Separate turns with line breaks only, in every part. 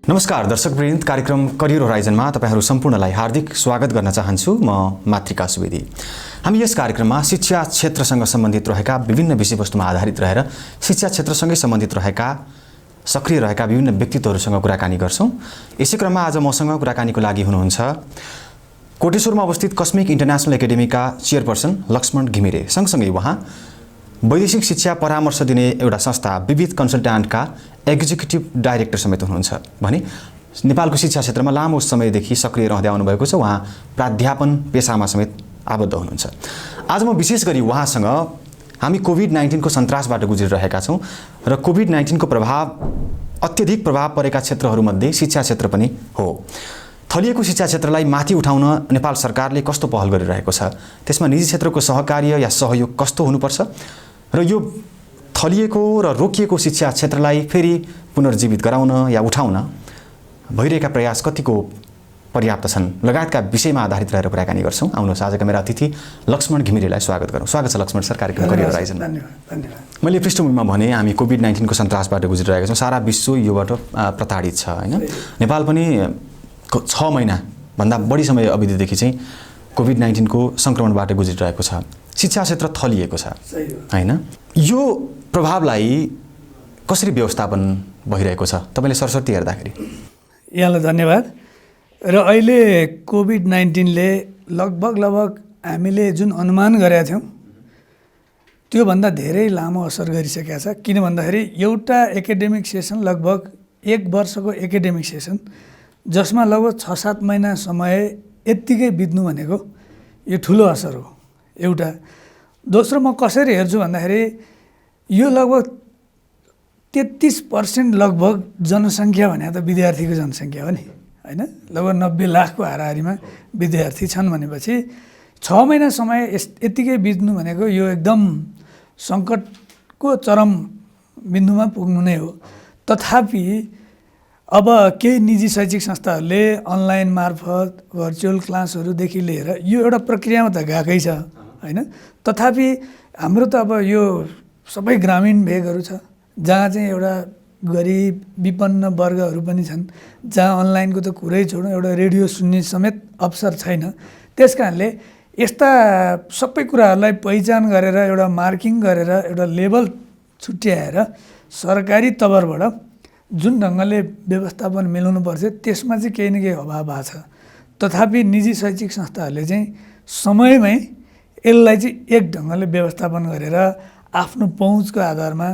नमस्कार दर्शकवृन्द, कार्यक्रम करियर होराइजनमा तपाईहरू सम्पूर्णलाई हार्दिक स्वागत गर्न चाहन्छु। म मातृका सुवेदी। हामी यस कार्यक्रममा शिक्षा क्षेत्रसँग सम्बन्धित रहेका विभिन्न विषयवस्तुमा आधारित रहेर शिक्षा क्षेत्रसँगै सम्बन्धित रहेका सक्रिय रहेका विभिन्न व्यक्तित्वहरूसँग कुराकानी गर्छौं। यसै क्रममा आज मसँग कुराकानीको लागि हुनुहुन्छ कोटेश्वरमा अवस्थित कस्मिक इन्टरनेसनल एकाडेमीका चेयरपर्सन लक्ष्मण घिमिरे। सँगसँगै उहाँ वैदेशिक शिक्षा परामर्श दिने एउटा संस्था विविध कन्सल्ट्यान्टका एक्जिक्युटिभ डाइरेक्टर समेत हुनुहुन्छ भने नेपालको शिक्षा क्षेत्रमा लामो समयदेखि सक्रिय रहँदै आउनुभएको छ। उहाँ प्राध्यापन पेसामा समेत आबद्ध हुनुहुन्छ। आज म विशेष गरी उहाँसँग हामी कोभिड-19 को सन्तासबाट गुज्रिरहेका छौं र कोभिड-19 को अत्यधिक प्रभाव परेका क्षेत्रहरूमध्ये शिक्षा क्षेत्र पनि हो। थलिएको शिक्षा क्षेत्रलाई माथि उठाउन नेपाल सरकारले कस्तो पहल गरिरहेको छ, त्यसमा निजी क्षेत्रको सहकार्य या सहयोग कस्तो हुनुपर्छ र यो थलिएको र रोकिएको शिक्षा क्षेत्रलाई फेरि पुनर्जीवित गराउन या उठाउन भइरहेका प्रयास कतिको पर्याप्त छन् लगायतका विषयमा आधारित रहेर कुराकानी गर्छौं। आउनुहोस् आजका मेरा अतिथि लक्ष्मण घिमिरेलाई स्वागत गरौँ। स्वागत छ लक्ष्मण सर कार्यक्रम करियर होराइजन।
धन्यवाद।
मैले पृष्ठभूमिमा भने हामी कोभिड-19 को सन्तासबाट गुज्रिरहेका छौं। सारा विश्व योबाट प्रताडित छ हैन। नेपाल पनि 6 महिना भन्दा बढी समय अवधिदेखि चाहिँ कोभिड-19 को संक्रमणबाट गुज्रिरहेको छ। शिक्षा क्षेत्र थलिएको छ हैन। यो प्रभावलाई कसरी व्यवस्थापन भइरहेको छ तपाईले सरस्वती हेर्दाखेरि?
यहाँलाई धन्यवाद। र अहिले कोभिड-19 ले लगभग हामीले जुन अनुमान गरेका थियौं त्यो भन्दा धेरै लामो असर गरिसकेको छ। किन भन्दाखेरि एउटा एकाडेमिक सेसन लगभग 1 वर्षको एकाडेमिक सेसन जसमा लगभग 6-7 महिना समय यत्तिकै बित्नु भनेको यो ठुलो असर हो एउटा। दोस्रो म कसरी हेर्छु भन्दाखेरि यो लगभग 33% लगभग जनसङ्ख्या भने त विद्यार्थीको जनसङ्ख्या हो नि हैन। लगभग 90 लाखको हाराहारीमा विद्यार्थी छन् भनेपछि 6 महिना समय यत्तिकै बित्नु भनेको यो एकदम सङ्कटको चरम बिन्दुमा पुग्नु नै हो। तथापि अब केही निजी शैक्षिक संस्थाहरूले अनलाइन मार्फत भर्चुअल क्लासहरूदेखि लिएर यो एउटा प्रक्रियामा त गएकै छ हैन। तथापि हाम्रो त अब यो सबै ग्रामीण भेगहरू छ जहाँ चाहिँ एउटा गरिब विपन्न वर्गहरू पनि छन्, जहाँ अनलाइनको त कुरै छोड्नु एउटा रेडियो सुन्ने समेत अवसर छैन। त्यसकारणले यस्ता सबै कुराहरूलाई पहिचान गरेर एउटा मार्किङ गरेर एउटा लेभल छुट्याएर सरकारी तवरबाट जुन ढङ्गले व्यवस्थापन मिलाउनु पर्छ त्यसमा चाहिँ केही न केही अभाव भएको छ। तथापि निजी शैक्षिक संस्थाहरूले चाहिँ समयमै यसलाई चाहिँ एक ढङ्गले व्यवस्थापन गरेर आफ्नो पहुँचको आधारमा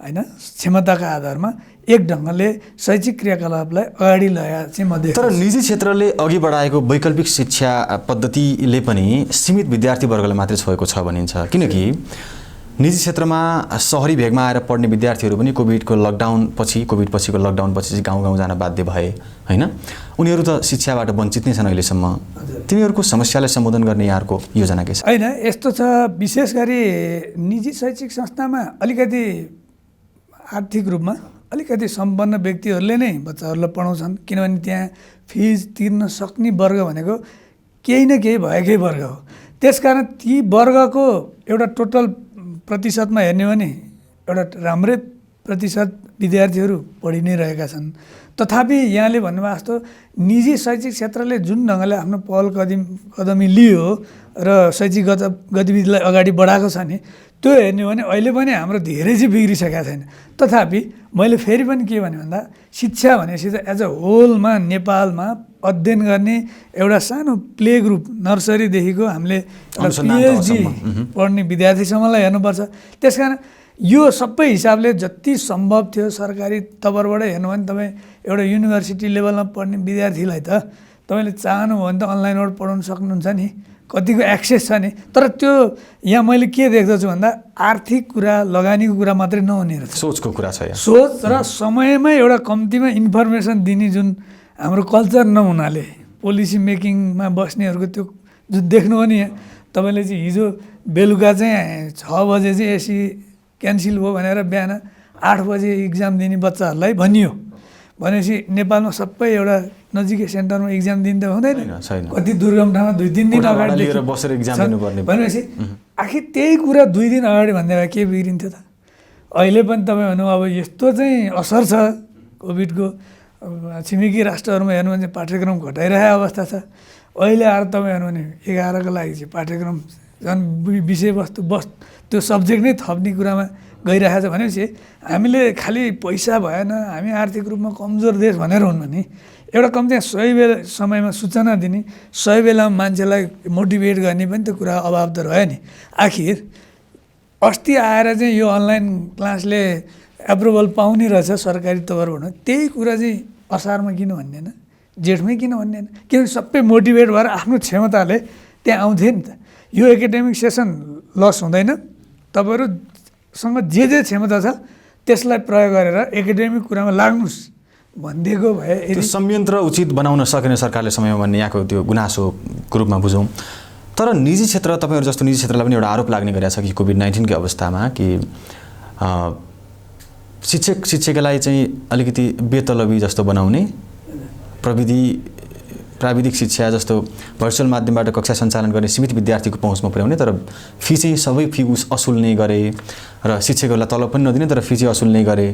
हैन, क्षमताका आधारमा एक ढङ्गले शैक्षिक क्रियाकलापलाई अगाडि ल्याए चाहिँ म देख्छु।
तर निजी क्षेत्रले अघि बढाएको वैकल्पिक शिक्षा पद्धतिले पनि सीमित विद्यार्थी वर्गलाई मात्रै छोएको छ भनिन्छ। किनकि निजी क्षेत्रमा शहरी भेगमा आएर पढ्ने विद्यार्थीहरू पनि कोभिडको लकडाउन पछि कोभिड पछिको लकडाउन पछि चाहिँ गाउँ जान बाध्य भए हैन। उनीहरू त शिक्षाबाट वञ्चित नै छन् अहिलेसम्म। तिनीहरूको समस्यालाई सम्बोधन गर्ने यहाँको योजना के छ?
हैन, यस्तो छ विशेष गरी निजी शैक्षिक संस्थामा अलिकति आर्थिक रूपमा अलिकति सम्पन्न व्यक्तिहरूले नै बच्चाहरूलाई पढाउँछन्। किनभने त्यहाँ फिज तिर्न सक्ने वर्ग भनेको केही न केही भएकै वर्ग हो। त्यसकारण ती वर्गको एउटा टोटल प्रतिशतमा हेर्ने हो भने एउटा राम्रै प्रतिशत विद्यार्थीहरू पढि नै रहेका छन्। तथापि यहाँले भन्नुभएको जस्तो निजी शैक्षिक क्षेत्रले जुन ढङ्गले आफ्नो पहल कदमी लियो र शैक्षिक गतिविधिलाई अगाडि बढाएको छ नि त्यो हेर्ने हो भने अहिले पनि हाम्रो धेरै चाहिँ बिग्रिसकेका छैन। तथापि मैले फेरि पनि के भने भन्दा शिक्षा भनेपछि त एज अ होलमा नेपालमा अध्ययन गर्ने एउटा सानो प्ले ग्रुप नर्सरीदेखिको हामीले पिएचडी पढ्ने विद्यार्थीसम्मलाई हेर्नुपर्छ। त्यसकारण यो सबै हिसाबले जति सम्भव थियो सरकारी तवरबाट हेर्नु भने तपाईँ एउटा युनिभर्सिटी लेभलमा पढ्ने विद्यार्थीलाई त तपाईँले चाहनुभयो भने त अनलाइनबाट पढाउन सक्नुहुन्छ नि, कतिको एक्सेस छ नि। तर त्यो यहाँ मैले के देख्दछु भन्दा आर्थिक कुरा लगानीको कुरा मात्रै नहुने रहेछ,
सोचको कुरा छ।
सोच र समयमै एउटा कम्तीमा इन्फर्मेसन दिने जुन हाम्रो कल्चर नहुनाले पोलिसी मेकिङमा बस्नेहरूको त्यो जुन देख्नु हो नि तपाईँले चाहिँ हिजो बेलुका चाहिँ 6 बजे चाहिँ एसी क्यान्सिल भयो भनेर बिहान 8 बजे इक्जाम दिने बच्चाहरूलाई भनियो भनेपछि नेपालमा सबै एउटा नजिकै सेन्टरमा इक्जाम दिँदा हुँदैन। कति दुर्गम ठाउँमा 2-3 दिन अगाडि
बसेर इक्जाम दिनुपर्ने
भनेपछि आखिर त्यही कुरा 2 दिन अगाडि भन्दा भए के बिग्रिन्थ्यो त? अहिले पनि तपाईँ भन्नु अब यस्तो चाहिँ असर छ कोभिडको छिमेकी राष्ट्रहरूमा हेर्नु भने पाठ्यक्रम घटाइरहेको अवस्था छ। अहिले आएर तपाईँ हेर्नु भने 11 को लागि चाहिँ पाठ्यक्रम झन् विषयवस्तु त्यो सब्जेक्ट नै थप्ने कुरामा गइरहेको छ भनेपछि हामीले खालि पैसा भएन, हामी आर्थिक रूपमा कमजोर देश भनेर हुन्न नि, एउटा कम्ती सही समयमा सूचना दिने, सही बेलामा मान्छेलाई मोटिभेट गर्ने पनि त्यो कुरा अभाव त रह्यो नि। आखिर अस्ति आएर चाहिँ यो अनलाइन क्लासले एप्रुभल पाउने रहेछ सरकारी तौरबाट, त्यही कुरा चाहिँ असारमा किन भन्दैन, जेठमै किन भन्दैन? किनभने सबै मोटिभेट भएर आफ्नो क्षमताले त्यहाँ आउँथे नि त। यो एकाडेमिक सेसन लस हुँदैन, तपाईँहरूसँग जे क्षमता छ त्यसलाई प्रयोग गरेर एकाडेमिक कुरामा लाग्नुहोस् भनिदिएको भए
त्यो संयन्त्र उचित बनाउन सकेन सरकारले समयमा भन्ने यहाँको त्यो गुनासोको रूपमा बुझौँ। तर निजी क्षेत्र, तपाईँहरू जस्तो निजी क्षेत्रलाई पनि एउटा आरोप लाग्ने गरेको छ कि कोभिड-19 को अवस्थामा कि शिक्षकलाई चाहिँ अलिकति बेतलबी जस्तो बनाउने, प्राविधिक शिक्षा जस्तो भर्चुअल माध्यमबाट कक्षा सञ्चालन गर्ने, सीमित विद्यार्थीको पहुँचमा पुर्याउने, तर फी चाहिँ सबै फी असुल्ने गरे र शिक्षकहरूलाई तलब पनि नदिने तर फी चाहिँ असुल्ने गरे।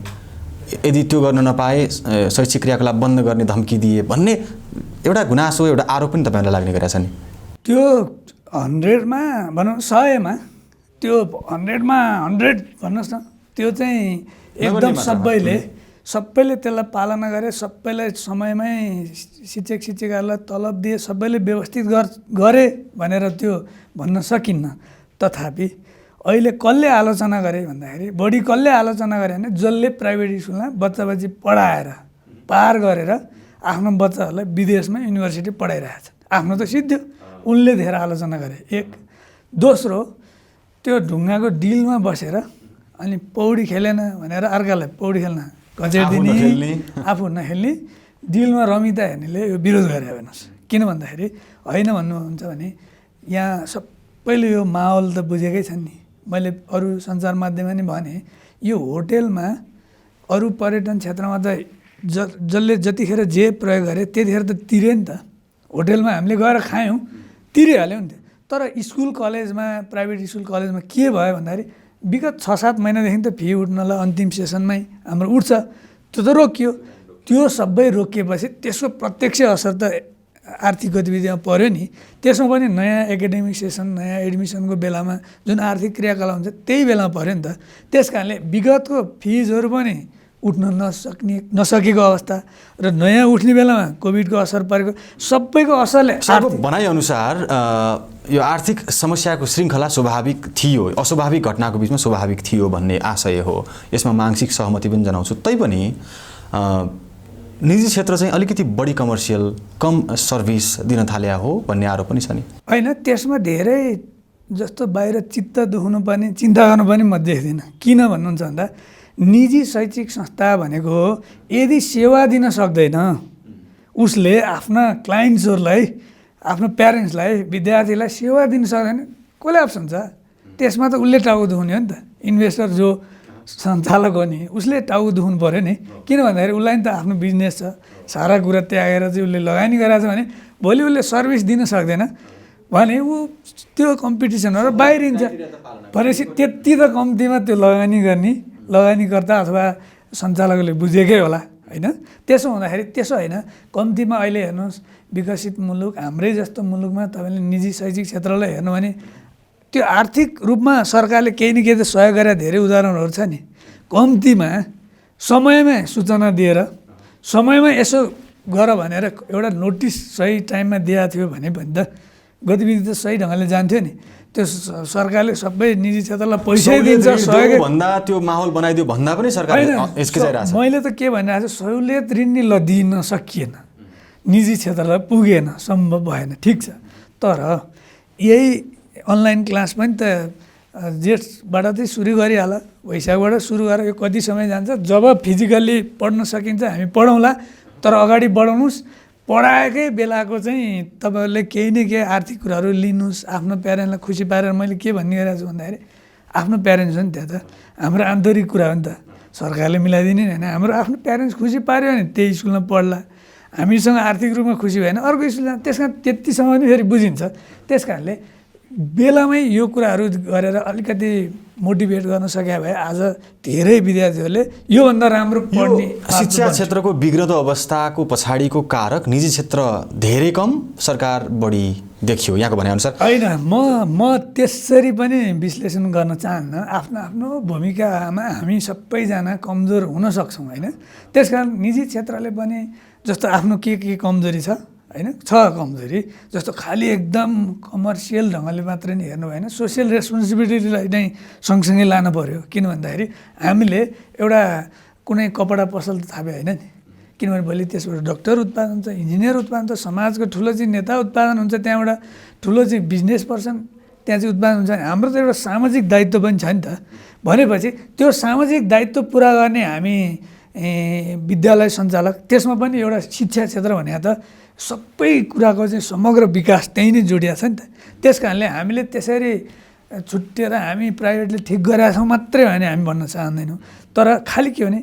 यदि त्यो गर्न नपाए शैक्षिक क्रियाकलाप बन्द गर्ने धम्की दिए भन्ने एउटा गुनासो, एउटा आरोप पनि तपाईँहरूलाई लाग्ने गरेको छ नि।
त्यो 100मा भनौँ 100मा त्यो 100मा 100 भन्नुहोस् न, त्यो चाहिँ एकदम सबैले त्यसलाई पालना गरे, सबैलाई समयमै शिक्षक शिक्षिकाहरूलाई तलब दिए, सबैले व्यवस्थित गरे भनेर त्यो भन्न सकिन्न। तथापि अहिले कसले आलोचना गरे भन्दाखेरि, बढी कसले आलोचना गरे भने जसले प्राइभेट स्कुलमा बच्चा पढाएर पार गरेर आफ्नो बच्चाहरूलाई विदेशमा युनिभर्सिटी पढाइरहेछ, आफ्नो त सिद्धो, उनले धेरै आलोचना गरे। एक दोस्रो, त्यो ढुङ्गाको डिलमा बसेर अनि पौडी खेलेन भनेर अर्कालाई पौडी खेल्न गजेडिने, आफू नखेल्ने, डिलमा रमिता हेर्नेले यो विरोध गरे हेर्नुहोस्। किन भन्दाखेरि होइन भन्नुहुन्छ भने यहाँ सबैले यो माहौल त बुझेकै छन् नि। मैले अरू सञ्चार माध्यममा नि भने, यो होटेलमा अरू पर्यटन क्षेत्रमा त जसले जतिखेर जे प्रयोग गरे त्यतिखेर त तिरे नि त। होटेलमा हामीले गएर खायौँ, तिरिहाल्यौँ नि त। तर स्कुल कलेजमा, प्राइभेट स्कुल कलेजमा के भयो भन्दाखेरि विगत 6-7 महिनादेखि त फी उठ्नलाई अन्तिम सेसनमै हाम्रो उठ्छ, त्यो त रोकियो। त्यो सबै रोकिएपछि त्यसको प्रत्यक्ष असर त आर्थिक गतिविधिमा पर्यो नि। त्यसमा पनि नयाँ एकाडेमिक सेसन, नयाँ एडमिसनको बेलामा जुन आर्थिक क्रियाकलाप हुन्छ त्यही बेलामा पर्यो नि त। त्यस कारणले विगतको फिजहरू पनि उठ्न नसकेको अवस्था र नयाँ उठ्ने बेलामा कोभिडको असर परेको, सबैको असरले
भनाइअनुसार यो आर्थिक समस्याको श्रृङ्खला स्वाभाविक थियो, अस्वाभाविक घटनाको बिचमा स्वाभाविक थियो भन्ने आशय हो। यसमा मानसिक सहमति पनि जनाउँछु। तैपनि निजी क्षेत्र चाहिँ अलिकति बढी कमर्सियल, कम सर्भिस दिन थाले हो भन्ने आरोप पनि छ नि।
होइन, त्यसमा धेरै जस्तो बाहिर चित्त दुख्नु पनि, चिन्ता गर्नु पनि म देख्दिनँ। किन भन्नुहुन्छ भन्दा निजी शैक्षिक संस्था भनेको यदि सेवा दिन सक्दैन, उसले आफ्ना क्लाइन्ट्सहरूलाई, आफ्नो प्यारेन्ट्सलाई, विद्यार्थीलाई सेवा दिन सक्दैन, कसले अप्सन छ? त्यसमा त उसले टाउको दुख्ने हो नि त। इन्भेस्टर जो सञ्चालक हो नि, उसले टाउको दुख्नु पऱ्यो नि। किन भन्दाखेरि उसलाई नि त आफ्नो बिजनेस छ, सारा कुरा त्यागेर चाहिँ उसले लगानी गरेको छ भने भोलि उसले सर्भिस दिन सक्दैन भने ऊ त्यो कम्पिटिसनहरू बाहिरिन्छ। भनेपछि त्यति त कम्तीमा त्यो लगानीकर्ता अथवा सञ्चालकले बुझेकै होला होइन। त्यसो हुँदाखेरि त्यसो होइन, कम्तीमा अहिले हेर्नुहोस् विकसित मुलुक, हाम्रै जस्तो मुलुकमा तपाईँले निजी शैक्षिक क्षेत्रलाई हेर्नु भने त्यो आर्थिक रूपमा सरकारले केही न केही त सहयोग गरेर धेरै उदाहरणहरू छ नि। कम्तीमा समयमै सूचना दिएर, समयमा यसो गर भनेर एउटा नोटिस सही टाइममा दिएको थियो भने त गतिविधि त सही ढङ्गले जान्थ्यो नि। त्यो सरकारले सबै निजी क्षेत्रलाई पैसा दिन्छ, सहयोग
भन्दा त्यो माहौल बनाइदियो भन्दा पनि सरकारले हिचकिचाइरहेछ।
मैले त के भनिरहेको छु, सहुलियत ऋण नि दिन सकिएन, निजी क्षेत्रलाई पुगेन, सम्भव भएन, ठिक छ। तर यही अनलाइन क्लास पनि त जेठबाट चाहिँ सुरु गरिहाल, वैशाखबाट सुरु गरेर यो कति समय जान्छ, जब फिजिकल्ली पढ्न सकिन्छ हामी पढौँला, तर अगाडि बढाउनुहोस्। पढाएकै बेलाको चाहिँ तपाईँहरूले केही न केही आर्थिक कुराहरू लिनुहोस्, आफ्नो प्यारेन्ट्सलाई खुसी पारेर। मैले के भन्ने गरिरहेको छु भन्दाखेरि आफ्नो प्यारेन्ट्स हो नि त्यहाँ त, हाम्रो आन्तरिक कुरा हो नि त, सरकारले मिलाइदिने होइन। हाम्रो आफ्नो प्यारेन्ट्स खुसी पार्यो भने त्यही स्कुलमा पढ्ला, हामीसँग आर्थिक रूपमा खुसी भएन अर्को स्कुल जान्छ। त्यस कारण त्यतिसम्म पनि फेरि बुझिन्छ। त्यस कारणले बेलामै यो कुराहरू गरेर अलिकति मोटिभेट गर्न सके भए आज धेरै विद्यार्थीहरूले योभन्दा राम्रो पढ्ने
शिक्षा क्षेत्रको बिग्रदो अवस्थाको पछाडिको कारक निजी क्षेत्र धेरै कम, सरकार बढी देखियो यहाँको भनाइअनुसार।
होइन, म त्यसरी पनि विश्लेषण गर्न चाहन्न। आफ्नो आफ्नो भूमिकामा हामी सबैजना कमजोर हुन सक्छौँ होइन। त्यसकारण निजी क्षेत्रले पनि जस्तो आफ्नो के कमजोरी छ होइन, छ कमजोरी, जस्तो खालि एकदम कमर्सियल ढङ्गले मात्रै नै हेर्नु भएन, सोसियल रेस्पोन्सिबिलिटीलाई नै सँगसँगै लानु पऱ्यो। किन भन्दाखेरि हामीले एउटा कुनै कपडा पसल त थाहा होइन नि, किनभने भोलि त्यसबाट डक्टर उत्पादन हुन्छ, इन्जिनियर उत्पादन हुन्छ, समाजको ठुलो चाहिँ नेता उत्पादन हुन्छ, त्यहाँबाट ठुलो चाहिँ बिजनेस पर्सन त्यहाँ चाहिँ उत्पादन हुन्छ। हाम्रो त एउटा सामाजिक दायित्व पनि छ नि त। भनेपछि त्यो सामाजिक दायित्व पुरा गर्ने हामी विद्यालय सञ्चालक, त्यसमा पनि एउटा शिक्षा क्षेत्र भने त सबै कुराको चाहिँ समग्र विकास त्यहीँ नै जोडिया छ नि त। त्यस कारणले हामीले त्यसरी छुट्टिएर हामी प्राइभेटले ठिक गरेका छौँ मात्रै भने हामी भन्न चाहँदैनौँ। तर खालि के भने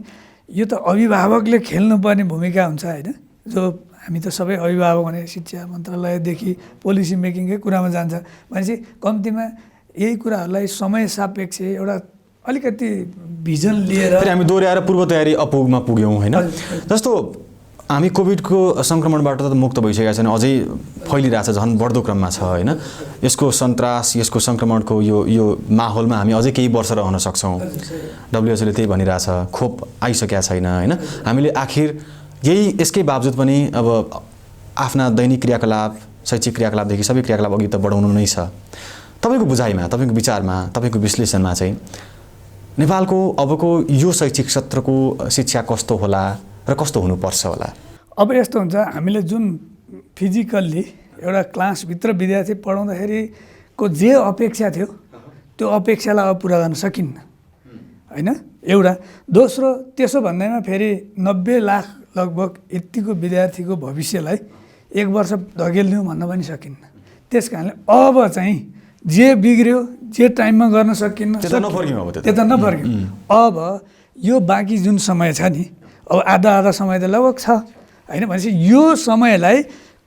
यो त अभिभावकले खेल्नुपर्ने भूमिका हुन्छ होइन। जो हामी त सबै अभिभावक भने शिक्षा मन्त्रालयदेखि पोलिसी मेकिङकै कुरामा जान्छ भनेपछि कम्तीमा यही कुराहरूलाई समय सापेक्ष एउटा अलिकति भिजन लिएर
हामी दोहोऱ्याएर पूर्व तयारी अपुगमा पुग्यौँ होइन। जस्तो हामी कोभिडको सङ्क्रमणबाट त मुक्त भइसकेका छैन, अझै फैलिरहेछ, झन् बढ्दो क्रममा छ होइन। यसको सन्तास, यसको सङ्क्रमणको यो माहौलमा हामी अझै केही वर्ष रहन सक्छौँ। WHO ले त्यही भनिरहेछ, खोप आइसकेका छैन होइन। हामीले आखिर यसकै बावजुद पनि अब आफ्ना दैनिक क्रियाकलाप, शैक्षिक क्रियाकलापदेखि सबै क्रियाकलाप अघि त बढाउनु नै छ। तपाईँको बुझाइमा, तपाईँको विचारमा, तपाईँको विश्लेषणमा चाहिँ नेपालको अबको यो शैक्षिक सत्रको शिक्षा कस्तो होला र कस्तो हुनुपर्छ होला?
अब यस्तो हुन्छ, हामीले जुन फिजिकल्ली एउटा क्लासभित्र विद्यार्थी पढाउँदाखेरिको जे अपेक्षा थियो त्यो अपेक्षालाई अब पुरा गर्न सकिन्न होइन, एउटा। दोस्रो, त्यसो भन्दैमा फेरि 90 लाख लगभग यतिको विद्यार्थीको भविष्यलाई 1 वर्ष धकेलिदिउँ भन्न पनि सकिन्न। त्यस कारणले अब चाहिँ जे बिग्रियो, जे टाइममा गर्न सकिन्न,
त्यता नफर्क्यौँ।
अब यो बाँकी जुन समय छ नि, अब आधा समय त लगभग छ होइन। भनेपछि यो समयलाई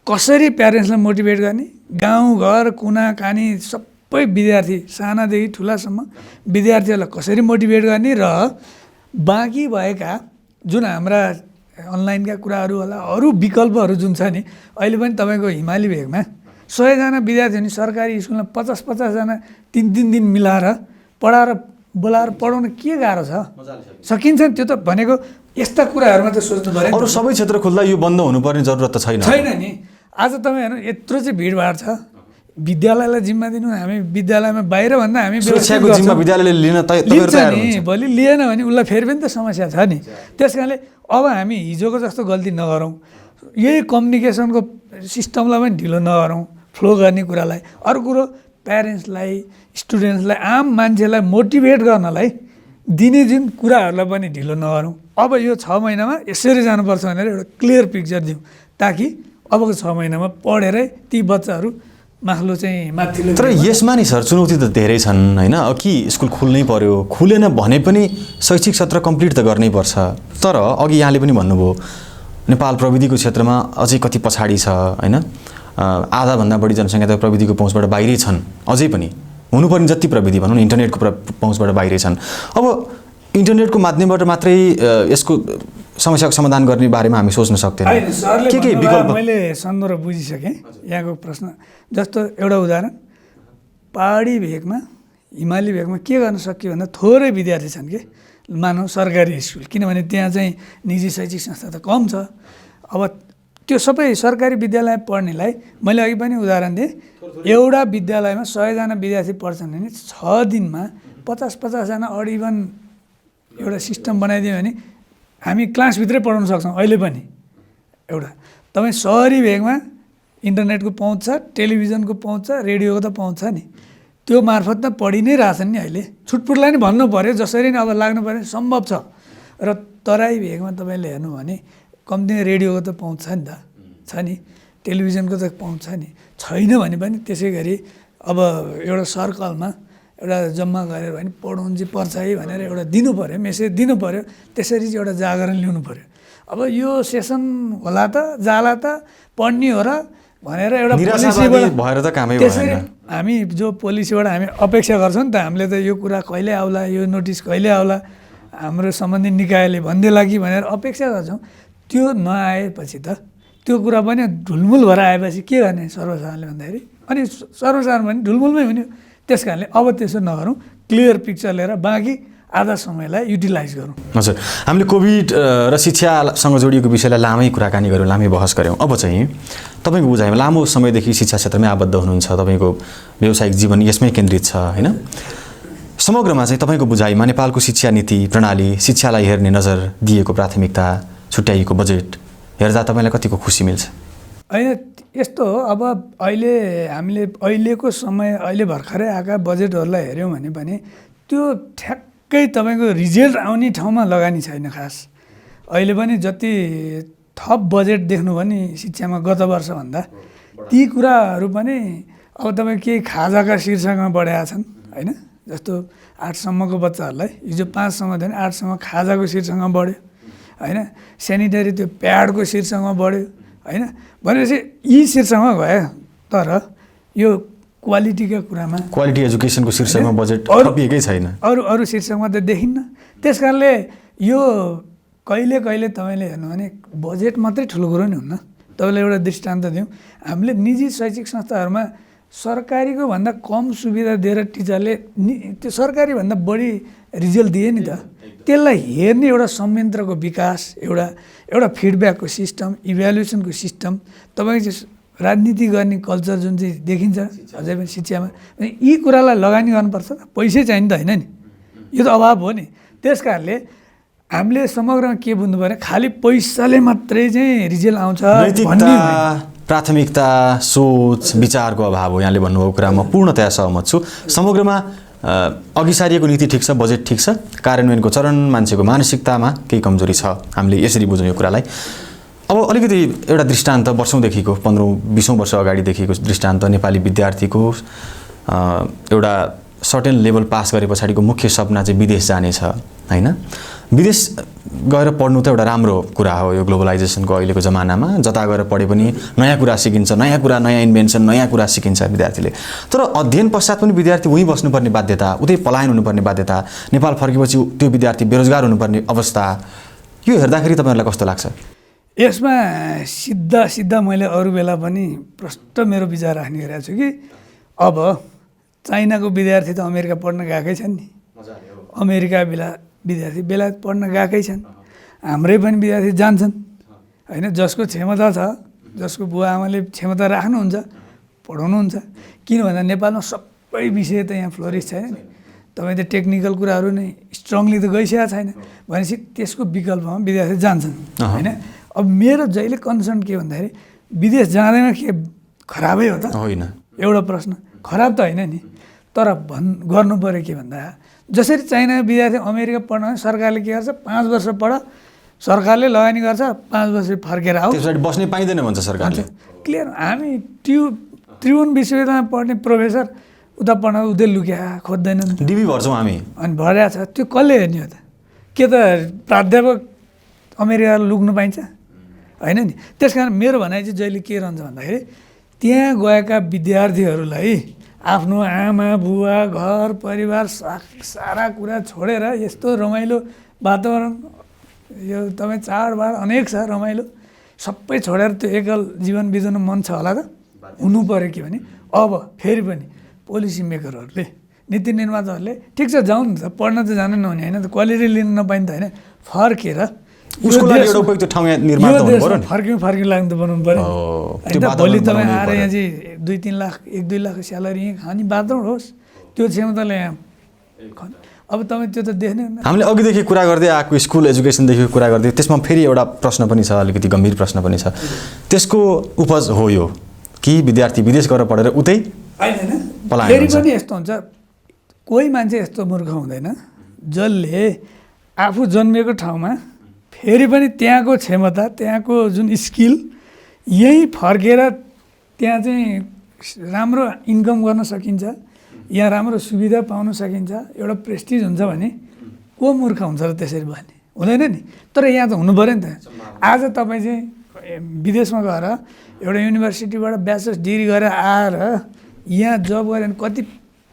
कसरी प्यारेन्ट्सलाई मोटिभेट गर्ने, गाउँघर कुना कानी सबै विद्यार्थी सानादेखि ठुलासम्म विद्यार्थीहरूलाई कसरी मोटिभेट गर्ने र बाँकी भएका जुन हाम्रा अनलाइनका कुराहरू होला, अरू विकल्पहरू जुन छ नि, अहिले पनि तपाईँको हिमाली भेगमा 100जना विद्यार्थी भने सरकारी स्कुलमा 50-50 जना 3-3 दिन मिलाएर पढाएर बोलाएर पढाउन के गाह्रो छ? सकिन्छ नि। त्यो त भनेको यस्ता कुराहरूमा त सोच्नु पऱ्यो।
अरू सबै क्षेत्र खुल्दा यो बन्द हुनुपर्ने जरुरत त छैन
नि। आज तपाईँ हेर्नु, यत्रो चाहिँ भिडभाड छ, विद्यालयलाई जिम्मा दिनु, हामी विद्यालयमा बाहिर भन्दा हामी
सुरक्षाको जिम्मा विद्यालयले लिन तयार
नि। भोलि लिएन भने उसलाई फेरि पनि त समस्या छ नि। त्यस कारणले अब हामी हिजोको जस्तो गल्ती नगरौँ, यही कम्युनिकेसनको सिस्टमलाई पनि ढिलो नगरौँ, फ्लो गर्ने कुरालाई। अर्को कुरो, प्यारेन्ट्सलाई, स्टुडेन्ट्सलाई, आम मान्छेलाई मोटिभेट गर्नलाई दिने जुन कुराहरूलाई पनि ढिलो नगरौँ। अब यो 6 महिनामा यसरी जानुपर्छ भनेर एउटा क्लियर पिक्चर दिउँ, ताकि अबको 6 महिनामा पढेरै ती बच्चाहरू माथिल्लो चाहिँ माथिल्लो।
तर यसमा नि सर चुनौती त धेरै छन् होइन। कि स्कुल खुल्नै पर्यो, खुलेन भने पनि शैक्षिक सत्र कम्प्लिट त गर्नै पर्छ। तर अघि यहाँले पनि भन्नुभयो नेपाल प्रविधिको क्षेत्रमा अझै कति पछाडि छ होइन। आधाभन्दा बढी जनसङ्ख्या त प्रविधिको पहुँचबाट बाहिरै छन्, अझै पनि हुनुपर्ने जति प्रविधि भनौँ न इन्टरनेटको पहुँचबाट बाहिरै छन्। अब इन्टरनेटको माध्यमबाट मात्रै यसको समस्याको समाधान गर्ने बारेमा हामी सोच्न सक्दैनौँ। के विकल्प?
मैले सन्दर्भ बुझिसकेँ यहाँको प्रश्न। जस्तो एउटा उदाहरण, पहाडी भेगमा, हिमाली भेगमा के गर्न सकियो भन्दा थोरै विद्यार्थी छन् कि मानौँ सरकारी स्कुल, किनभने त्यहाँ चाहिँ निजी शैक्षिक संस्था त कम छ। अब त्यो सबै सरकारी विद्यालय पढ्नेलाई मैले अघि पनि उदाहरण दिएँ, एउटा विद्यालयमा 100जना विद्यार्थी पढ्छन् भने 6 दिनमा 50-50 जना अड इभन एउटा सिस्टम बनाइदियो भने हामी क्लासभित्रै पढाउन सक्छौँ। अहिले पनि एउटा तपाईँ सहरी भेगमा इन्टरनेटको पहुँच छ, टेलिभिजनको पहुँच छ, रेडियोको त पहुँच छ नि, त्यो मार्फत त पढि नै रहेछन् नि। अहिले छुटपुटलाई नि भन्नु पऱ्यो, जसरी नै अब लाग्नु पऱ्यो, सम्भव छ। र तराई भेगमा तपाईँले हेर्नु भने कम्ती रेडियोको त पहुँच छ नि त, छ नि, टेलिभिजनको त पहुँच छ नि, छैन भने पनि त्यसै गरी अब एउटा सर्कलमा एउटा जम्मा गरेर भने पढाउनु चाहिँ पर्छ है भनेर एउटा दिनु पऱ्यो, मेसेज दिनु पऱ्यो, त्यसरी चाहिँ एउटा जागरण ल्याउनु पऱ्यो। अब यो सेसन होला त जाला त पढ्ने हो र भनेर एउटा
निराशावादी भएर त कामै भएन।
हामी जो पोलिसीबाट हामी अपेक्षा गर्छौँ नि त, हामीले त यो कुरा कहिले आउला, यो नोटिस कहिले आउला, हाम्रो सम्बन्धित निकायले भनिदिएला कि भनेर अपेक्षा गर्छौँ। त्यो नआएपछि त त्यो कुरा पनि ढुलमुल भएर आएपछि के गर्ने सर्वसाधारणले भन्दाखेरि, अनि सर्वसाधारण पनि ढुलमुलमै हुने। त्यस कारणले अब त्यसो नगरौँ, क्लियर पिक्चर लिएर बाँकी आधा समयलाई युटिलाइज गरौँ।
हजुर, हामीले कोभिड र शिक्षासँग जोडिएको विषयलाई लामै कुराकानी गऱ्यौँ, लामै बहस गऱ्यौँ। अब चाहिँ तपाईँको बुझाइमा लामो समयदेखि शिक्षा क्षेत्रमै आबद्ध हुनुहुन्छ, तपाईँको व्यावसायिक जीवन यसमै केन्द्रित छ होइन? समग्रमा चाहिँ तपाईँको बुझाइमा नेपालको शिक्षा नीति प्रणाली, शिक्षालाई हेर्ने नजर, दिएको प्राथमिकता, छुट्याइएको बजेट हेर्दा तपाईँलाई कतिको खुसी मिल्छ?
होइन, यस्तो हो, अब अहिले हामीले अहिलेको समय, अहिले भर्खरै आएका बजेटहरूलाई हेऱ्यौँ भने पनि त्यो ठ्याक्कै तपाईँको रिजल्ट आउने ठाउँमा लगानी छैन खास। अहिले पनि जति थप बजेट देख्नु भने शिक्षामा गत वर्षभन्दा ती कुराहरू पनि अब तपाईँ केही खाजाका शीर्षकमा बढाएका छन् होइन? जस्तो 8सम्मको बच्चाहरूलाई हिजो 5सम्म थियो भने 8सम्म खाजाको शीर्षकमा बढ्यो होइन? सेनिटरी त्यो प्याडको शीर्षकमा बढ्यो होइन? भनेपछि यी शीर्षकमा गयो, तर यो क्वालिटीका कुरामा,
क्वालिटी एजुकेसनको शीर्षकमा बजेट थपिएकै छैन।
अरू शीर्षकमा त देखिन्न। त्यस कारणले यो कहिले कहिले तपाईँले हेर्नु भने बजेट मात्रै ठुलो कुरो नि हुन्न। तपाईँलाई एउटा दृष्टान्त दिउँ, हामीले निजी शैक्षिक संस्थाहरूमा सरकारीको भन्दा कम सुविधा दिएर टिचरले त्यो सरकारीभन्दा बढी रिजल्ट दिए नि त। त्यसलाई हेर्ने एउटा संयन्त्रको विकास, एउटा फिडब्याकको सिस्टम, इभ्यालुएसनको सिस्टम, तपाईँको राजनीति गर्ने कल्चर जुन चाहिँ देखिन्छ अझै पनि शिक्षामा, यी कुरालाई लगानी गर्नुपर्छ। पैसै चाहिन्छ होइन नि, यो त अभाव हो नि। त्यस कारणले हामीले समग्रमा के बुझ्नु पऱ्यो, खालि पैसाले मात्रै चाहिँ रिजल्ट आउँछ भन्ने
प्राथमिकता, सोच, विचारको अभाव हो यहाँले भन्नुभएको कुरा म पूर्णतया सहमत छु। समग्रमा अघि सारिएको नीति ठिक छ, बजेट ठिक छ, कार्यान्वयनको चरण, मान्छेको मानसिकतामा केही कमजोरी छ। हामीले यसरी बुझौँ यो कुरालाई। अब अलिकति एउटा दृष्टान्त, वर्षौँदेखिको 15-20 वर्ष अगाडिदेखिको दृष्टान्त, नेपाली विद्यार्थीको एउटा सर्टेन लेभल पास गरे पछाडिको मुख्य सपना चाहिँ विदेश जाने छ होइन? विदेश गएर पढ्नु त एउटा राम्रो कुरा हो यो ग्लोबलाइजेसनको अहिलेको जमानामा। जता गएर पढे पनि नयाँ कुरा सिकिन्छ, नयाँ कुरा, नयाँ इन्भेन्सन, नयाँ कुरा सिकिन्छ विद्यार्थीले। तर अध्ययन पश्चात पनि विद्यार्थी उहीँ बस्नुपर्ने बाध्यता, उतै पलायन हुनुपर्ने बाध्यता, नेपाल फर्केपछि त्यो विद्यार्थी बेरोजगार हुनुपर्ने अवस्था, यो हेर्दाखेरि तपाईँहरूलाई कस्तो लाग्छ?
यसमा सिधा मैले अरू बेला पनि प्रष्ट मेरो विचार राख्ने गरेको छु कि अब चाइनाको विद्यार्थी त अमेरिका पढ्न गएकै छन् नि, अमेरिका विद्यार्थी बेलायत पढ्न गएकै छन्, हाम्रै पनि विद्यार्थी जान्छन् होइन? जसको क्षमता छ, जसको बुवा आमाले क्षमता राख्नुहुन्छ, पढाउनुहुन्छ। किन भन्दा नेपालमा सबै विषय त यहाँ फ्लोरिस छैन नि। तपाईँ त टेक्निकल कुराहरू नै स्ट्रङली त गइसकेको छैन भनेपछि त्यसको विकल्पमा विद्यार्थी जान्छन् होइन? अब मेरो जहिले कन्सर्न के भन्दाखेरि विदेश जाँदैन के खराबै हो त?
होइन,
एउटा प्रश्न खराब त होइन नि, तर गर्नु पऱ्यो के भन्दा जसरी चाइनाको विद्यार्थी अमेरिका पढ्न सरकारले के गर्छ, 5 वर्ष पढ, सरकारले लगानी गर्छ, 5 वर्ष फर्केर आऊ,
त्यसबाट बस्नै पाइँदैन भन्छ सरकारले।
क्लियर। हामी त्रिभुवन विश्वविद्यालयमा पढ्ने प्रोफेसर उता पढ्न उतै लुक्या खोज्दैनन्,
डिबी भर्छौँ हामी,
अनि भरिया छ। त्यो कसले हेर्ने हो त? के त प्राध्यापक अमेरिका लुक्नु पाइन्छ होइन नि? त्यस कारण मेरो भनाइ चाहिँ जहिले के रहन्छ भन्दाखेरि त्यहाँ गएका विद्यार्थीहरूलाई आफ्नो आमा बुवा घर परिवार सारा कुरा छोडेर यस्तो रमाइलो वातावरण, यो तपाईँ चाडबाड अनेक छ रमाइलो, सबै छोडेर त्यो एकल जीवन बिताउनु मन छ होला त? हुनु पऱ्यो के भने अब फेरि पनि पोलिसी मेकरहरूले, नीति निर्माताहरूले ठिक छ जाउँ नि त, पढ्न त जानु नहुने होइन त, क्वालिटी लिन नपाइन्छ होइन, फर्केर
उसको लागि एउटा उपयुक्त ठाउँ यहाँ निर्माण गर्नु पर्यो नि।
फर्किनु लाग्नु त बनाउनु पऱ्यो होइन? भोलि तपाईँ आएर यहाँ चाहिँ 2-3 लाख 1-2 लाख स्यालेरी यहीँ खाने वातावरण होस्, त्यो क्षमताले यहाँ अब तपाईँ त्यो त देख्ने हुन्न।
हामीले अघिदेखि कुरा गर्दै आएको स्कुल एजुकेसनदेखि कुरा गर्दै त्यसमा फेरि एउटा प्रश्न पनि छ, अलिकति गम्भीर प्रश्न पनि छ। त्यसको उपज हो यो कि विद्यार्थी विदेश गएर पढेर उतै पलायन
फेरि पनि यस्तो हुन्छ, कोही मान्छे यस्तो मूर्ख हुँदैन जसले आफू जन्मिएको ठाउँमा फेरि पनि त्यहाँको क्षमता, त्यहाँको जुन स्किल यहीँ फर्केर त्यहाँ चाहिँ राम्रो इन्कम गर्न सकिन्छ, यहाँ राम्रो सुविधा पाउन सकिन्छ, एउटा प्रेस्टिज हुन्छ भने को मूर्ख हुन्छ र त्यसरी भन्ने हुँदैन नि। तर यहाँ त हुनु पऱ्यो नि त। आज तपाईँ चाहिँ विदेशमा गएर एउटा युनिभर्सिटीबाट ब्याचलर्स डिग्री गरेर आएर यहाँ जब गऱ्यो भने कति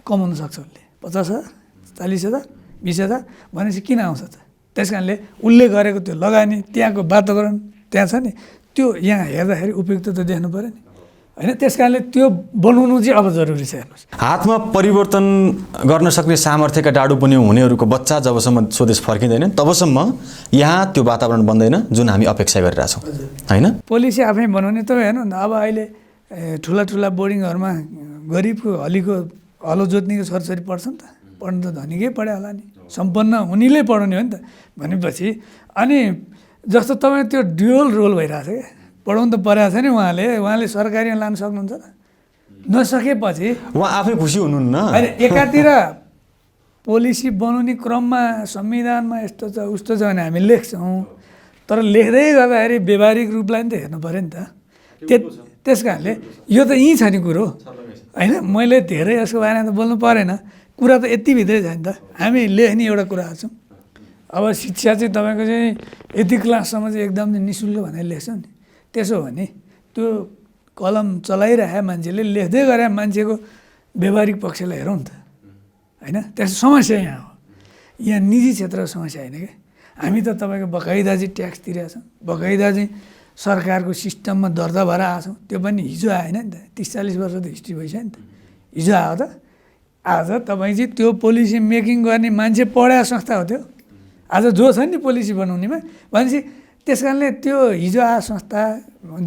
कमाउन सक्छ उसले 50,000 40,000 20,000 भनेपछि किन आउँछ त त्यस कारणले उसले गरेको त्यो लगानी त्यहाँको वातावरण त्यहाँ छ नि त्यो यहाँ हेर्दाखेरि उपयुक्त त देख्नु पऱ्यो नि होइन त्यस कारणले त्यो बनाउनु चाहिँ अब जरुरी छ हेर्नुहोस्
हातमा परिवर्तन गर्न सक्ने सामर्थ्यका डाडु पनि हुनेहरूको बच्चा जबसम्म स्वदेश फर्किँदैन तबसम्म यहाँ त्यो वातावरण बन्दैन जुन हामी अपेक्षा गरिरहेछौँ होइन
पोलिसी आफै बनाउने तपाईँ हेर्नु न अब अहिले ठुला ठुला बोर्डिङहरूमा गरिबको हलीको हलो जोत्नेको छोरछोरी पढ्छ नि त पढ्नु त धनीकै पढ्यो होला नि सम्पन्न हुनेले पढाउने हो नि त भनेपछि अनि जस्तो तपाईँ त्यो ड्युअल रोल भइरहेको छ क्या पढाउनु त परेको छ नि उहाँले सरकारीमा लानु सक्नुहुन्छ त नसकेपछि
उहाँ आफै खुसी हुनुहुन्न
अहिले एकातिर पोलिसी बनाउने क्रममा संविधानमा यस्तो छ उस्तो छ भने हामी लेख्छौँ तर लेख्दै गर्दाखेरि व्यवहारिक रूपलाई नि त हेर्नु पऱ्यो नि त त्यस कारणले यो त यहीँ छ नि कुरो होइन मैले धेरै यसको बारेमा त बोल्नु परेन कुरा त यतिभित्रै छ नि त हामी लेख्ने एउटा कुराहरू छौँ अब शिक्षा चाहिँ तपाईँको चाहिँ यति क्लाससम्म चाहिँ एकदम नि शुल्क भनेर लेख्छ नि त्यसो हो भने त्यो कलम चलाइरहे मान्छेले लेख्दै गरे मान्छेको व्यवहारिक पक्षलाई हेरौँ नि त होइन त्यस्तो समस्या यहाँ हो यहाँ निजी क्षेत्रको समस्या होइन क्या हामी त तपाईँको बकाइदा चाहिँ ट्याक्स तिरेका छौँ बकाइदा चाहिँ सरकारको सिस्टममा दर्ता भएर आएको छौँ त्यो पनि हिजो आएन नि त 30-40 वर्ष त हिस्ट्री भइसक्यो नि त हिजो आयो त आज तपाईँ चाहिँ त्यो पोलिसी मेकिङ गर्ने मान्छे पढाएको संस्था हो त्यो आज जो छ नि पोलिसी बनाउनेमा भनेपछि त्यस कारणले त्यो हिजो आएको संस्था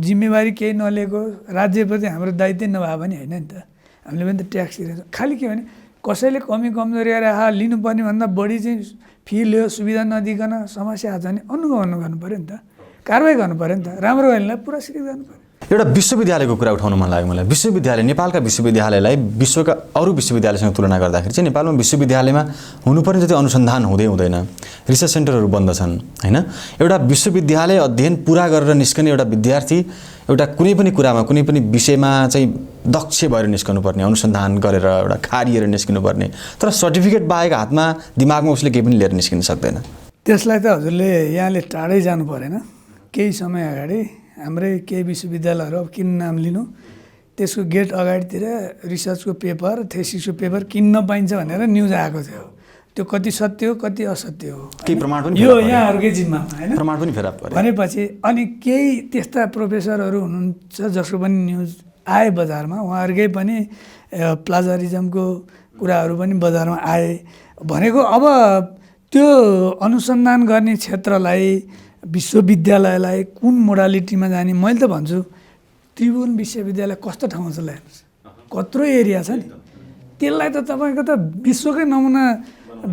जिम्मेवारी केही नलिएको राज्यप्रति हाम्रो दायित्व नभए पनि होइन नि त हामीले पनि त ट्याक्स तिरेछौँ खालि के भने कसैले कमी कमजोरी गरेर लिनुपर्ने भन्दा बढी चाहिँ फी लियो सुविधा नदिकन समस्या आछ भने अनुगमन गर्नु पऱ्यो नि त कारवाही गर्नु पऱ्यो नि त राम्रो गर्नेलाई पुरस्कृत गर्नु पऱ्यो
एउटा विश्वविद्यालयको कुरा उठाउन मन लाग्यो मलाई विश्वविद्यालय नेपालका विश्वविद्यालयलाई विश्वका अरू विश्वविद्यालयसँग तुलना गर्दाखेरि चाहिँ नेपालमा विश्वविद्यालयमा हुनुपर्ने जति अनुसन्धान हुँदैन रिसर्च सेन्टरहरू बन्द छन् होइन एउटा विश्वविद्यालय अध्ययन पुरा गरेर निस्कने एउटा विद्यार्थी एउटा कुनै पनि कुरामा कुनै पनि विषयमा चाहिँ दक्ष भएर निस्कनु पर्ने अनुसन्धान गरेर एउटा खारिएर निस्किनु पर्ने तर सर्टिफिकेट बाहेक हातमा दिमागमा उसले केही पनि लिएर निस्किन सक्दैन
त्यसलाई त हजुरले यहाँले टाढै जानु परेन केही समय अगाडि हाम्रै केही विश्वविद्यालयहरू अब किन नाम लिनु त्यसको गेट अगाडितिर रिसर्चको पेपर थेसिसको पेपर किन्न पाइन्छ भनेर न्युज आएको थियो त्यो कति सत्य हो कति असत्य हो
केही प्रमाण पनि
यो यहाँहरूकै जिम्मामा होइन
प्रमाण पनि फेला पर्यो
भनेपछि अनि केही त्यस्ता प्रोफेसरहरू हुनुहुन्छ जसको पनि न्युज आए बजारमा उहाँहरूकै पनि प्लाजरिजमको कुराहरू पनि बजारमा आए भनेको अब त्यो अनुसन्धान गर्ने क्षेत्रलाई विश्वविद्यालयलाई कुन मोडालिटीमा जाने मैले त भन्छु त्रिभुवन विश्वविद्यालय कस्तो ठाउँमा छ हेर्नुहोस् कत्रो एरिया छ नि त्यसलाई त तपाईँको त विश्वकै नमुना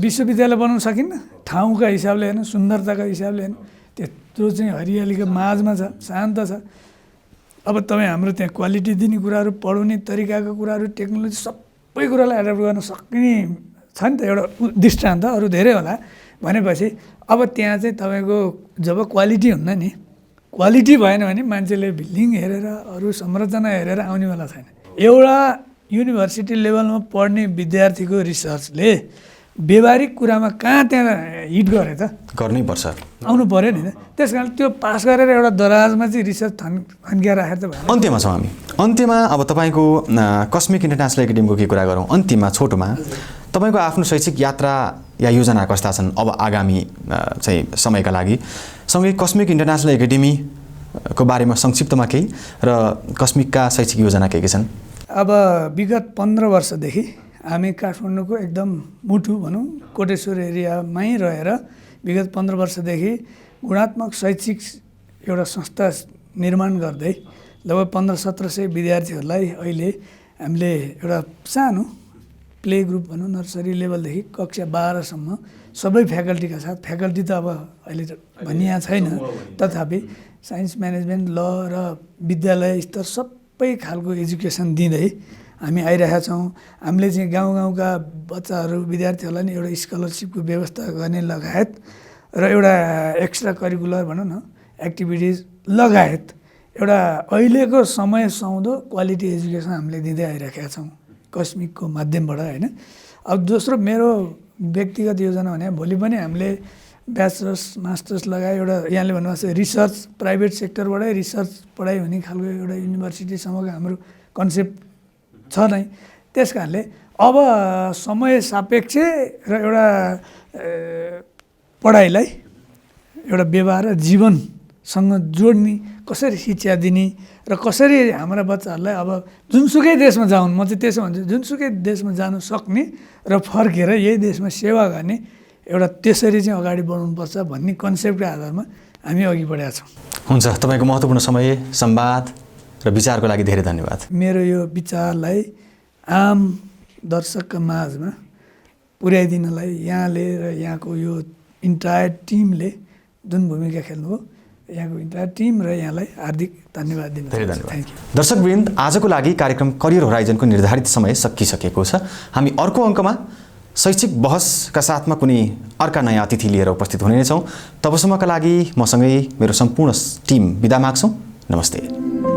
विश्वविद्यालय बनाउन सकिन्न ठाउँका हिसाबले हेर्नु सुन्दरताका हिसाबले हेर्नु त्यत्रो चाहिँ हरियालीको माझमा छ शान्त छ अब तपाईँ हाम्रो त्यहाँ क्वालिटी दिने कुराहरू पढाउने तरिकाको कुराहरू टेक्नोलोजी सबै कुरालाई एडप्ट गर्न सक्ने छ नि त एउटा दृष्टान्त अरू धेरै होला भनेपछि अब त्यहाँ चाहिँ तपाईँको जब क्वालिटी हुन्न नि क्वालिटी भएन भने मान्छेले बिल्डिङ हेरेर अरू संरचना हेरेर आउनेवाला छैन एउटा युनिभर्सिटी लेभलमा पढ्ने विद्यार्थीको रिसर्चले व्यवहारिक कुरामा कहाँ त्यहाँ हिट गरे त
गर्नैपर्छ
आउनु पऱ्यो नि त्यस कारण त्यो पास गरेर एउटा दराजमा चाहिँ रिसर्च थन्किएर राखेर त भयो
अन्त्यमा छौँ हामी अन्त्यमा अब तपाईँको कस्मिक इन्टरनेसनल एकाडेमीको के कुरा गरौँ अन्त्यमा छोटोमा तपाईँको आफ्नो शैक्षिक यात्रा या योजना कस्ता छन् अब आगामी चाहिँ समयका लागि सँगै कस्मिक इन्टरनेसनल एकाडेमीको बारेमा संक्षिप्तमा केही र कस्मिकका शैक्षिक योजना के छन्
अब विगत 15 वर्षदेखि हामी काठमाडौँको एकदम मुटु भनौँ कोटेश्वर एरियामै रहेर विगत 15 वर्षदेखि गुणात्मक शैक्षिक एउटा संस्था निर्माण गर्दै लगभग 1500-1700 विद्यार्थीहरूलाई अहिले हामीले एउटा सानो प्ले ग्रुप भनौँ नर्सरी लेभलदेखि कक्षा 12सम्म सबै फ्याकल्टीका साथ फ्याकल्टी त अब अहिले भनिया छैन तथापि साइन्स म्यानेजमेन्ट ल र विद्यालय स्तर सबै खालको एजुकेसन दिँदै हामी आइरहेका छौँ हामीले चाहिँ गाउँका बच्चाहरू विद्यार्थीहरूलाई नि एउटा स्कलरसिपको व्यवस्था गर्ने लगायत र एउटा एक्स्ट्रा करिकुलर भनौँ न एक्टिभिटिज लगायत एउटा अहिलेको समय सुहाउँदो क्वालिटी एजुकेसन हामीले दिँदै आइरहेका छौँ कस्मिकको माध्यमबाट होइन अब दोस्रो मेरो व्यक्तिगत योजना भने भोलि पनि हामीले ब्याचलर्स मास्टर्स लगाए एउटा यहाँले भन्नुभएको छ रिसर्च प्राइभेट सेक्टरबाटै रिसर्च पढाइ हुने खालको एउटा युनिभर्सिटीसम्मको हाम्रो कन्सेप्ट छ नै। त्यस कारणले अब समय सापेक्ष र एउटा पढाइलाई एउटा व्यवहार र जीवनसँग जोड्ने, कसरी शिक्षा दिने र कसरी हाम्रा बच्चाहरूलाई अब जुनसुकै देशमा जाउन्, म चाहिँ त्यसो भन्छु, जुनसुकै देशमा जानु सक्ने र फर्केर यही देशमा सेवा गर्ने एउटा त्यसरी चाहिँ अगाडि बढाउनुपर्छ भन्ने कन्सेप्टको आधारमा हामी अघि बढेका छौँ।
हुन्छ, तपाईँको महत्त्वपूर्ण समय, संवाद र विचारको लागि धेरै धन्यवाद।
मेरो यो विचारलाई आम दर्शकका माझमा पुर्याइदिनलाई यहाँले र यहाँको यो इन्टायर टिमले जुन भूमिका खेल्नुभयो, यहाँको इन्टायर टिम र यहाँलाई हार्दिक धन्यवाद दिन
धेरै धन्यवाद।
Thank you.
दर्शकवृन्द, आजको लागि कार्यक्रम करियर होराइजनको निर्धारित समय सकिसकेको छ। हामी अर्को अङ्कमा शैक्षिक बहसका साथमा कुनै अर्का नयाँ अतिथि लिएर उपस्थित हुने नै छौँ। तबसम्मका लागि मसँगै मेरो सम्पूर्ण टिम बिदा माग्छौँ। नमस्ते।